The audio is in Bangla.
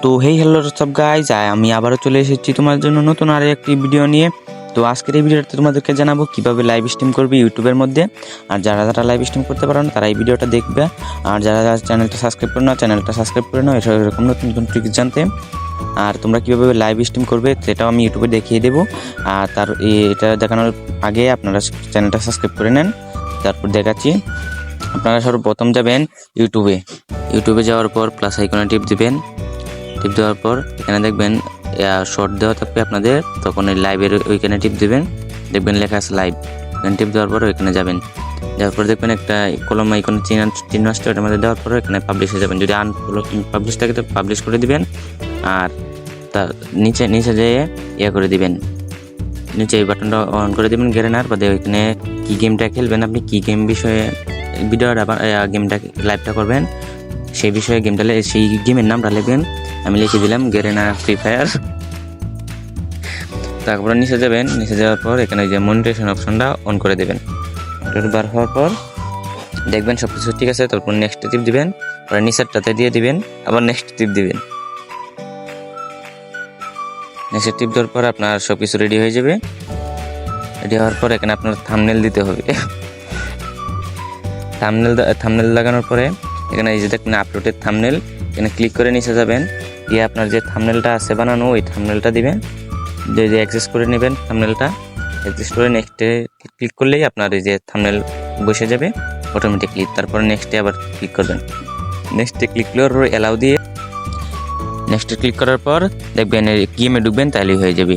তো হেই হ্যালো সব গাইজ, আমি আবারও চলে এসেছি তোমার জন্য নতুন আর একটি ভিডিও নিয়ে। তো আজকের এই ভিডিওতে তোমাদেরকে জানাবো কিভাবে লাইভ স্ট্রিম করবে ইউটিউবের মধ্যে। আর যারা যারা লাইভ স্ট্রিম করতে পারো না তারা এই ভিডিওটা দেখবে। আর যারা যারা চ্যানেলটা সাবস্ক্রাইব করে নাও চ্যানেলটা সাবস্ক্রাইব করে নাও এরকম নতুন নতুন ট্রিক্স জানতে। আর তোমরা কীভাবে লাইভ স্ট্রিম করবে সেটাও আমি ইউটিউবে দেখিয়ে দেবো। আর এটা দেখানোর আগে আপনারা চ্যানেলটা সাবস্ক্রাইব করে নেন। তারপর দেখাচ্ছি, আপনারা সর্বপ্রথম যাবেন ইউটিউবে যাওয়ার পর প্লাস আইকনে টিপ দিবেন। টিপ দেওয়ার পর এখানে দেখবেন শর্ট দেওয়া থাকবে আপনাদের, তখন এই লাইভের ওইখানে টিপ দেবেন, দেখবেন লেখা আছে লাইভ। এখানে টিপ দেওয়ার পর ওইখানে যাবেন, যাওয়ার পর দেখবেন একটা কলম আইকনে চিহ্ন আসছে, ওটার মধ্যে দেওয়ার পর এখানে পাবলিশে যাবেন। যদি পাবলিশ থাকে তো পাবলিশ করে দিবেন। আর তার নিচে যেয়ে করে দিবেন, নিচে এই বাটনটা অন করে দিবেন। গেরেনার বাদে ওইখানে কী গেমটা খেলবেন, আপনি কী গেম বিষয়ে ভিডিওটা গেমটা লাইভটা করবেন সেই বিষয়ে সেই গেমের নামটা লিখবেন। আমি লিখে দিলাম গেরেনা ফ্রি ফায়ার। তারপর নিচে যাবেন, নিচে যাওয়ার পর এখানে যে মনিটাইজেশন অপশনটা অন করে দেবেন। বার হওয়ার পর দেখবেন সব কিছু ঠিক আছে, তারপর নেক্সট টিপ দিবেন, পরে নিচেরটাতে দিয়ে দিবেন, আবার নেক্সট টিপ দিবেন। নেক্সট টিপ দেওয়ার পর আপনার সব কিছু রেডি হয়ে যাবে। রেডি হওয়ার পর এখানে আপনার থাম্বনেল দিতে হবে। থাম্বনেল লাগানোর পরে এখানে এই যে দেখবেন আপলোডের থাম্বনেল, এখানে ক্লিক করে নিচে যাবেন, দিয়ে আপনার যে থাম্বনেলটা আছে বানানো ওই থাম্বনেলটা দিবেন, যে অ্যাক্সেস করে নেবেন থাম্বনেলটা। অ্যাক্সেস করে নেক্সটে ক্লিক করলেই আপনার এই যে থাম্বনেল বসে যাবে অটোমেটিকলি। তারপরে নেক্সটে আবার ক্লিক করবেন। নেক্সটে ক্লিক করার পর অ্যালাউ দিয়ে নেক্সটে ক্লিক করার পর দেখবেন গেমে ঢুকবেন, তাহলেই হয়ে যাবে।